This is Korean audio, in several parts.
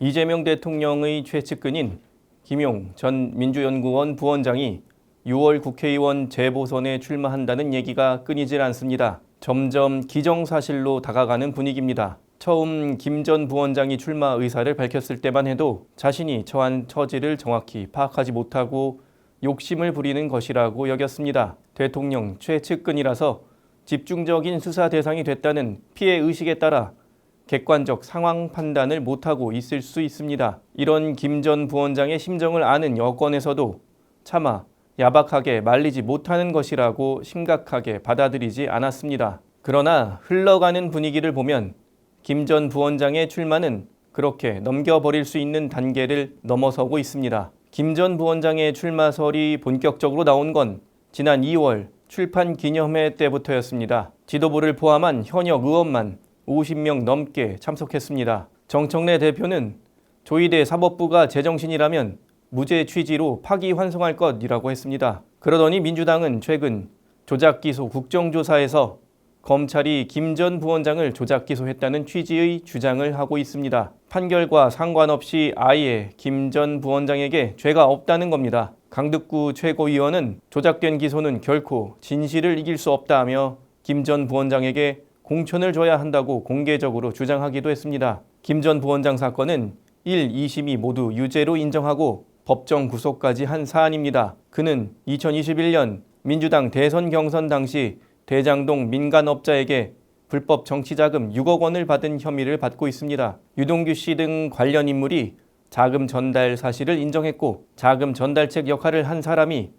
이재명 대통령의 최측근인 김용 전 민주연구원 부원장이 6월 국회의원 재보선에 출마한다는 얘기가 끊이질 않습니다. 점점 기정사실로 다가가는 분위기입니다. 처음 김 전 부원장이 출마 의사를 밝혔을 때만 해도 자신이 처한 처지를 정확히 파악하지 못하고 욕심을 부리는 것이라고 여겼습니다. 대통령 최측근이라서 집중적인 수사 대상이 됐다는 피해의식에 따라 객관적 상황 판단을 못하고 있을 수 있습니다. 이런 김 전 부원장의 심정을 아는 여권에서도 차마 야박하게 말리지 못하는 것이라고 심각하게 받아들이지 않았습니다. 그러나 흘러가는 분위기를 보면 김 전 부원장의 출마는 그렇게 넘겨버릴 수 있는 단계를 넘어서고 있습니다. 김 전 부원장의 출마설이 본격적으로 나온 건 지난 2월 출판 기념회 때부터였습니다. 지도부를 포함한 현역 의원만 50명 넘게 참석했습니다. 정청래 대표는 조희대 사법부가 제정신이라면 무죄 취지로 파기환송할 것이라고 했습니다. 그러더니 민주당은 최근 조작기소 국정조사에서 검찰이 김 전 부원장을 조작기소했다는 취지의 주장을 하고 있습니다. 판결과 상관없이 아예 김 전 부원장에게 죄가 없다는 겁니다. 강득구 최고위원은 조작된 기소는 결코 진실을 이길 수 없다며 김 전 부원장에게 공천을 줘야 한다고 공개적으로 주장하기도 했습니다. 김 전 부원장 사건은 1, 2심이 모두 유죄로 인정하고 법정 구속까지 한 사안입니다. 그는 2021년 민주당 대선 경선 당시 대장동 민간업자에게 불법 정치자금 6억 원을 받은 혐의를 받고 있습니다. 유동규 씨 등 관련 인물이 자금 전달 사실을 인정했고 자금 전달책 역할을 한 사람이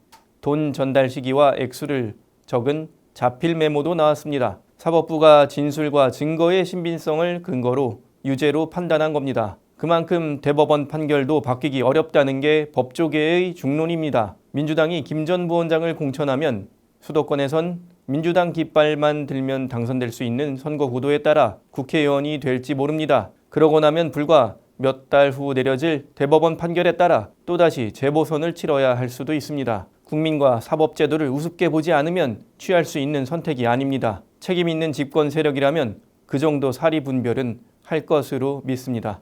돈 전달 시기와 액수를 적은 자필 메모도 나왔습니다. 사법부가 진술과 증거의 신빙성을 근거로 유죄로 판단한 겁니다. 그만큼 대법원 판결도 바뀌기 어렵다는 게 법조계의 중론입니다. 민주당이 김 전 부원장을 공천하면 수도권에선 민주당 깃발만 들면 당선될 수 있는 선거 구도에 따라 국회의원이 될지 모릅니다. 그러고 나면 불과 몇 달 후 내려질 대법원 판결에 따라 또다시 재보선을 치러야 할 수도 있습니다. 국민과 사법제도를 우습게 보지 않으면 취할 수 있는 선택이 아닙니다. 책임 있는 집권 세력이라면 그 정도 사리 분별은 할 것으로 믿습니다.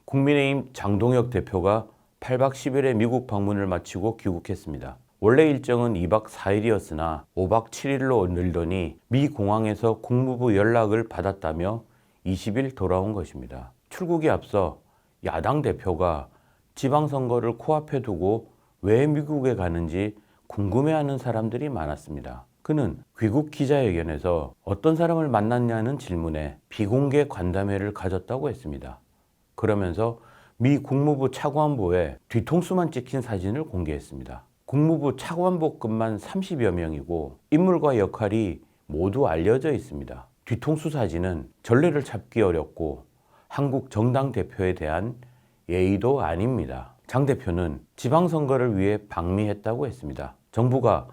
국민의힘 장동혁 대표가 8박 10일의 미국 방문을 마치고 귀국했습니다. 원래 일정은 2박 4일이었으나 5박 7일로 늘더니 미 공항에서 국무부 연락을 받았다며 20일 돌아온 것입니다. 출국에 앞서 야당 대표가 지방선거를 코앞에 두고 왜 미국에 가는지 궁금해하는 사람들이 많았습니다. 그는 귀국 기자회견에서 어떤 사람을 만났냐는 질문에 비공개 간담회를 가졌다고 했습니다. 그러면서 미 국무부 차관보에 뒤통수만 찍힌 사진을 공개했습니다. 국무부 차관보급만 30여 명이고 인물과 역할이 모두 알려져 있습니다. 뒤통수 사진은 전례를 찾기 어렵고 한국 정당 대표에 대한 예의도 아닙니다. 장 대표는 지방선거를 위해 방미했다고 했습니다. 정부가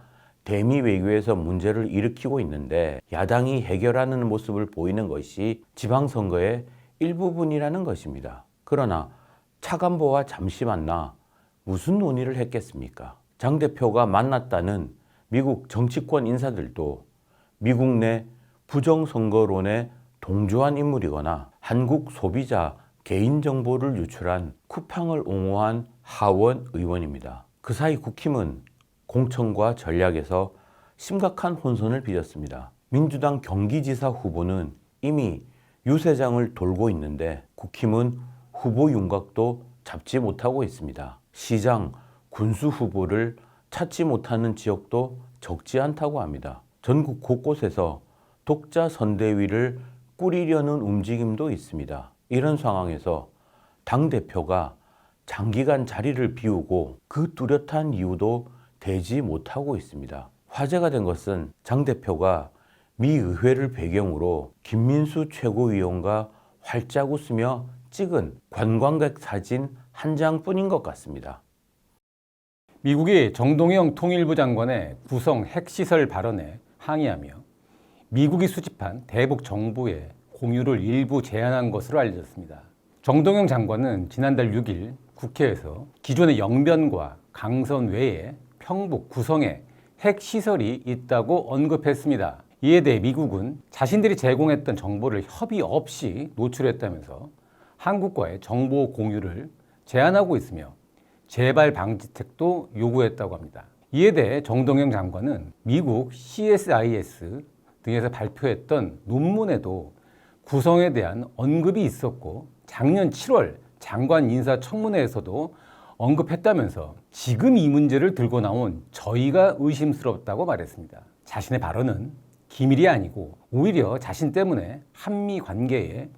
대미 외교에서 문제를 일으키고 있는데 야당이 해결하는 모습을 보이는 것이 지방선거의 일부분이라는 것입니다. 그러나 차관보와 잠시 만나 무슨 논의를 했겠습니까? 장 대표가 만났다는 미국 정치권 인사들도 미국 내 부정선거론에 동조한 인물이거나 한국 소비자 개인정보를 유출한 쿠팡을 옹호한 하원 의원입니다. 그 사이 국힘은 공천과 전략에서 심각한 혼선을 빚었습니다. 민주당 경기지사 후보는 이미 유세장을 돌고 있는데 국힘은 후보 윤곽도 잡지 못하고 있습니다. 시장, 군수 후보를 찾지 못하는 지역도 적지 않다고 합니다. 전국 곳곳에서 독자 선대위를 꾸리려는 움직임도 있습니다. 이런 상황에서 당대표가 장기간 자리를 비우고 그 뚜렷한 이유도 되지 못하고 있습니다. 화제가 된 것은 장 대표가 미 의회를 배경으로 김민수 최고위원과 활짝 웃으며 찍은 관광객 사진 한 장뿐인 것 같습니다. 미국이 정동영 통일부 장관의 구성 핵시설 발언에 항의하며 미국이 수집한 대북 정보의 공유를 일부 제한한 것으로 알려졌습니다. 정동영 장관은 지난달 6일 국회에서 기존의 영변과 강선 외에 평북 구성에 핵시설이 있다고 언급했습니다. 이에 대해 미국은 자신들이 제공했던 정보를 협의 없이 노출했다면서 한국과의 정보 공유를 제한하고 있으며 재발 방지책도 요구했다고 합니다. 이에 대해 정동영 장관은 미국 CSIS 등에서 발표했던 논문에도 구성에 대한 언급이 있었고 작년 7월 장관 인사청문회에서도 언급했다면서 지금 이 문제를 들고 나온 저희가 의심스럽다고 말했습니다. 자신의 발언은 기밀이 아니고 오히려 자신 때문에 한미 관계에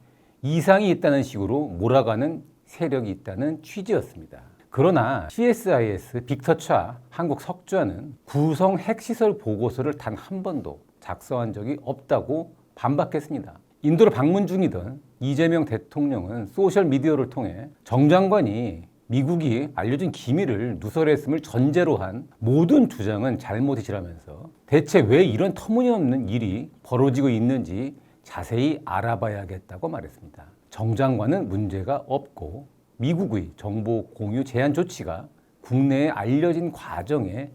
이상이 있다는 식으로 몰아가는 세력이 있다는 취지였습니다. 그러나 CSIS 빅터 차 한국 석좌는 구성 핵시설 보고서를 단 한 번도 작성한 적이 없다고 반박했습니다. 인도를 방문 중이던 이재명 대통령은 소셜미디어를 통해 정 장관이 미국이 알려진 기밀을 누설했음을 전제로 한 모든 주장은 잘못이라면서 대체 왜 이런 터무니없는 일이 벌어지고 있는지 자세히 알아봐야겠다고 말했습니다. 정 장관은 문제가 없고 미국의 정보 공유 제한 조치가 국내에 알려진 과정에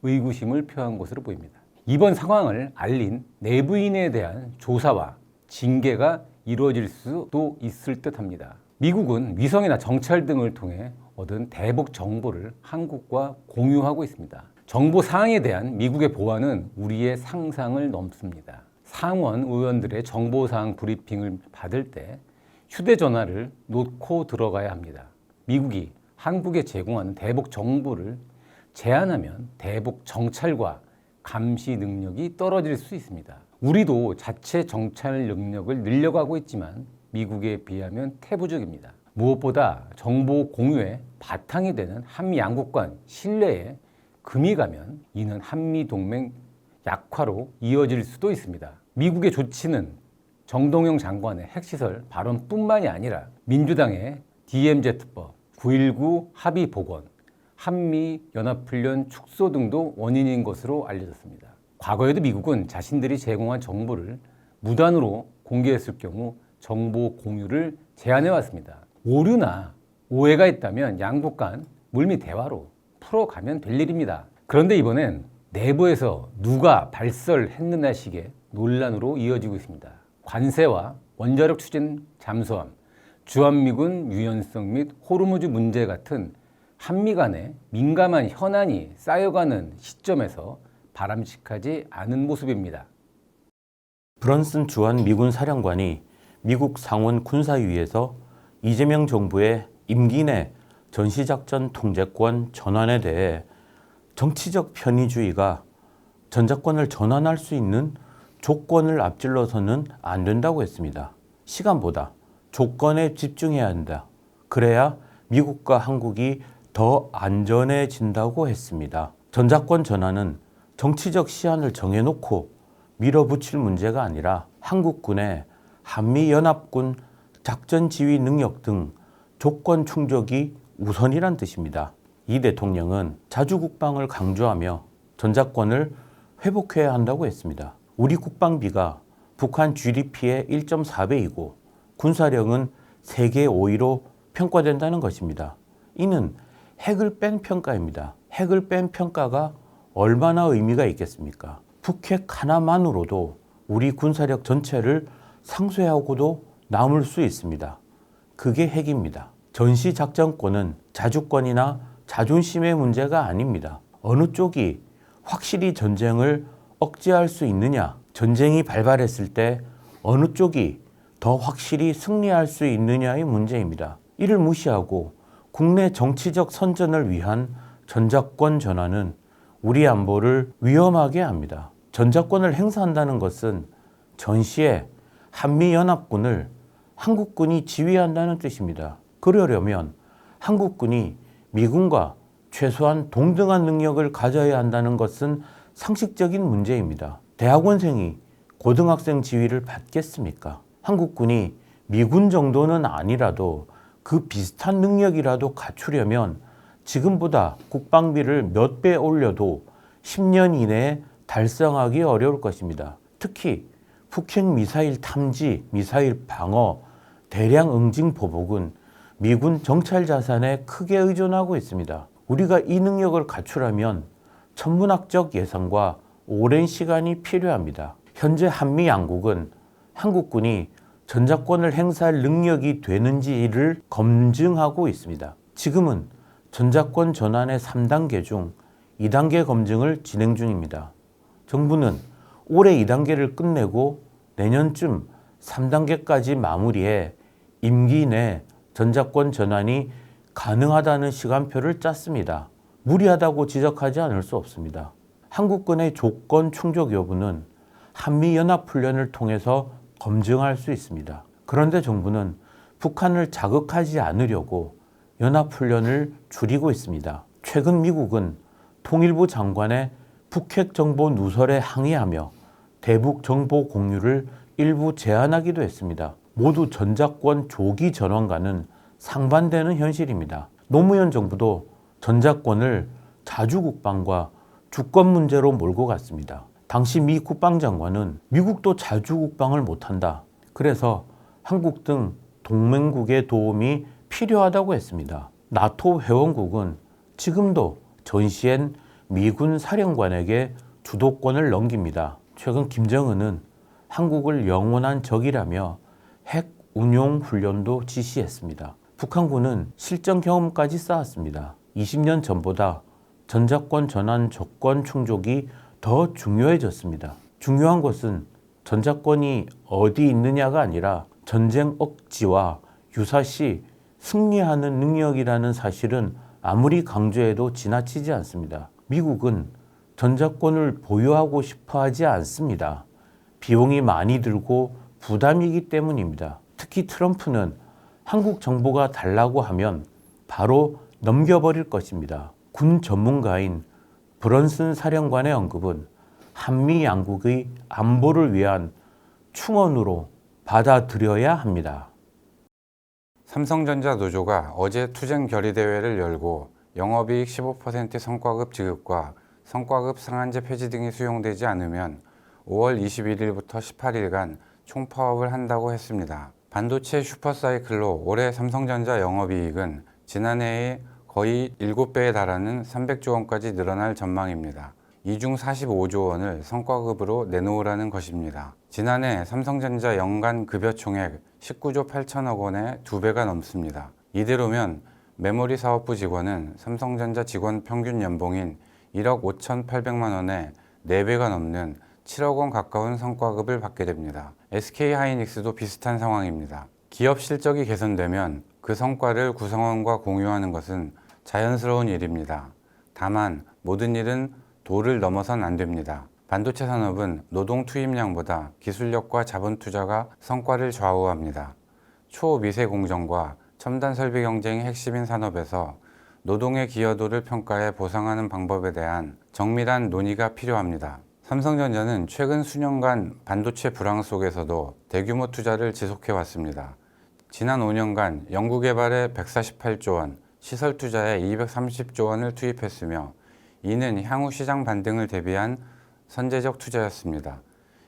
의구심을 표한 것으로 보입니다. 이번 상황을 알린 내부인에 대한 조사와 징계가 이루어질 수도 있을 듯합니다. 미국은 위성이나 정찰 등을 통해 얻은 대북 정보를 한국과 공유하고 있습니다. 정보 사항에 대한 미국의 보안은 우리의 상상을 넘습니다. 상원 의원들의 정보사항 브리핑을 받을 때 휴대전화를 놓고 들어가야 합니다. 미국이 한국에 제공하는 대북 정보를 제한하면 대북 정찰과 감시 능력이 떨어질 수 있습니다. 우리도 자체 정찰 능력을 늘려가고 있지만 미국에 비하면 태부적입니다. 무엇보다 정보 공유의 바탕이 되는 한미 양국 간 신뢰에 금이 가면 이는 한미 동맹 약화로 이어질 수도 있습니다. 미국의 조치는 정동영 장관의 핵시설 발언뿐만이 아니라 민주당의 DMZ법, 9.19 합의 복원, 한미연합훈련 축소 등도 원인인 것으로 알려졌습니다. 과거에도 미국은 자신들이 제공한 정보를 무단으로 공개했을 경우 정보 공유를 제한해왔습니다. 오류나 오해가 있다면 양국 간 물밑 대화로 풀어가면 될 일입니다. 그런데 이번엔 내부에서 누가 발설했느냐 식의 논란으로 이어지고 있습니다. 관세와 원자력 추진 잠수함, 주한미군 유연성 및 호르무즈 문제 같은 한미 간의 민감한 현안이 쌓여가는 시점에서 바람직하지 않은 모습입니다. 브런슨 주한 미군 사령관이 미국 상원 군사위에서 이재명 정부의 임기 내 전시작전 통제권 전환에 대해 정치적 편의주의가 전작권을 전환할 수 있는 조건을 앞질러서는 안 된다고 했습니다. 시간보다 조건에 집중해야 한다. 그래야 미국과 한국이 더 안전해진다고 했습니다. 전작권 전환은 정치적 시한을 정해놓고 밀어붙일 문제가 아니라 한국군의 한미연합군 작전 지휘 능력 등 조건 충족이 우선이란 뜻입니다. 이 대통령은 자주국방을 강조하며 전작권을 회복해야 한다고 했습니다. 우리 국방비가 북한 GDP의 1.4배이고 군사력은 세계 5위로 평가된다는 것입니다. 이는 핵을 뺀 평가입니다. 핵을 뺀 평가가 얼마나 의미가 있겠습니까? 북핵 하나만으로도 우리 군사력 전체를 상쇄하고도 남을 수 있습니다. 그게 핵입니다. 전시작전권은 자주권이나 자존심의 문제가 아닙니다. 어느 쪽이 확실히 전쟁을 억제할 수 있느냐, 전쟁이 발발했을 때 어느 쪽이 더 확실히 승리할 수 있느냐의 문제입니다. 이를 무시하고 국내 정치적 선전을 위한 전작권 전환은 우리 안보를 위험하게 합니다. 전작권을 행사한다는 것은 전시에 한미연합군을 한국군이 지휘한다는 뜻입니다. 그러려면 한국군이 미군과 최소한 동등한 능력을 가져야 한다는 것은 상식적인 문제입니다. 대학원생이 고등학생 지휘를 받겠습니까? 한국군이 미군 정도는 아니라도 그 비슷한 능력이라도 갖추려면 지금보다 국방비를 몇 배 올려도 10년 이내에 달성하기 어려울 것입니다. 특히 북핵 미사일 탐지, 미사일 방어, 대량 응징 보복은 미군 정찰 자산에 크게 의존하고 있습니다. 우리가 이 능력을 갖추려면 천문학적 예상과 오랜 시간이 필요합니다. 현재 한미 양국은 한국군이 전자권을 행사할 능력이 되는지를 검증하고 있습니다. 지금은 전자권 전환의 3단계 중 2단계 검증을 진행 중입니다. 정부는 올해 2단계를 끝내고 내년쯤 3단계까지 마무리해 임기 내 전자권 전환이 가능하다는 시간표를 짰습니다. 무리하다고 지적하지 않을 수 없습니다. 한국군의 조건 충족 여부는 한미연합훈련을 통해서 검증할 수 있습니다. 그런데 정부는 북한을 자극하지 않으려고 연합훈련을 줄이고 있습니다. 최근 미국은 통일부 장관의 북핵 정보 누설에 항의하며 대북 정보 공유를 일부 제한하기도 했습니다. 모두 전자권 조기 전환과는 상반되는 현실입니다. 노무현 정부도 전자권을 자주국방과 주권 문제로 몰고 갔습니다. 당시 미 국방장관은 미국도 자주국방을 못한다. 그래서 한국 등 동맹국의 도움이 필요하다고 했습니다. 나토 회원국은 지금도 전시엔 미군 사령관에게 주도권을 넘깁니다. 최근 김정은은 한국을 영원한 적이라며 핵 운용 훈련도 지시했습니다. 북한군은 실전 경험까지 쌓았습니다. 20년 전보다 전자권 전환 조건 충족이 더 중요해졌습니다. 중요한 것은 전자권이 어디 있느냐가 아니라 전쟁 억지와 유사시 승리하는 능력이라는 사실은 아무리 강조해도 지나치지 않습니다. 미국은 전자권을 보유하고 싶어 하지 않습니다. 비용이 많이 들고 부담이기 때문입니다. 특히 트럼프는 한국 정보가 달라고 하면 바로 넘겨버릴 것입니다. 군 전문가인 브런슨 사령관의 언급은 한미 양국의 안보를 위한 충원으로 받아들여야 합니다. 삼성전자 노조가 어제 투쟁 결의대회를 열고 영업이익 15% 성과급 지급과 성과급 상한제 폐지 등이 수용되지 않으면 5월 21일부터 18일간 총파업을 한다고 했습니다. 반도체 슈퍼사이클로 올해 삼성전자 영업이익은 지난해의 거의 7배에 달하는 300조 원까지 늘어날 전망입니다. 이 중 45조 원을 성과급으로 내놓으라는 것입니다. 지난해 삼성전자 연간 급여 총액 19조 8천억 원의 2배가 넘습니다. 이대로면 메모리 사업부 직원은 삼성전자 직원 평균 연봉인 1억 5,800만 원에 4배가 넘는 7억 원 가까운 성과급을 받게 됩니다. SK하이닉스도 비슷한 상황입니다. 기업 실적이 개선되면 그 성과를 구성원과 공유하는 것은 자연스러운 일입니다. 다만 모든 일은 도를 넘어선 안 됩니다. 반도체 산업은 노동 투입량보다 기술력과 자본 투자가 성과를 좌우합니다. 초미세 공정과 첨단 설비 경쟁이 핵심인 산업에서 노동의 기여도를 평가해 보상하는 방법에 대한 정밀한 논의가 필요합니다. 삼성전자는 최근 수년간 반도체 불황 속에서도 대규모 투자를 지속해 왔습니다. 지난 5년간 연구개발에 148조 원, 시설 투자에 230조 원을 투입했으며 이는 향후 시장 반등을 대비한 선제적 투자였습니다.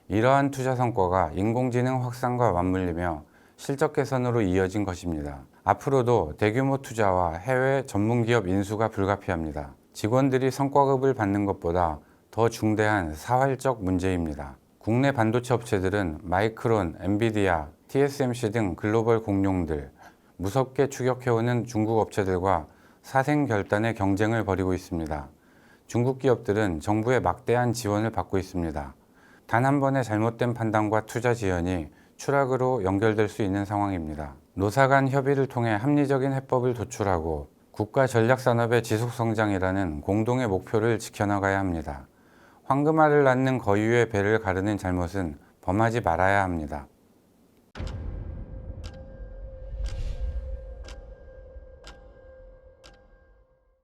이러한 투자 성과가 인공지능 확산과 맞물리며 실적 개선으로 이어진 것입니다. 앞으로도 대규모 투자와 해외 전문기업 인수가 불가피합니다. 직원들이 성과급을 받는 것보다 더 중대한 사활적 문제입니다. 국내 반도체 업체들은 마이크론, 엔비디아, TSMC 등 글로벌 공룡들, 무섭게 추격해오는 중국 업체들과 사생결단의 경쟁을 벌이고 있습니다. 중국 기업들은 정부의 막대한 지원을 받고 있습니다. 단 한 번의 잘못된 판단과 투자 지연이 추락으로 연결될 수 있는 상황입니다. 노사 간 협의를 통해 합리적인 해법을 도출하고 국가 전략산업의 지속성장이라는 공동의 목표를 지켜나가야 합니다. 황금알을 낳는 거유의 배를 가르는 잘못은 범하지 말아야 합니다.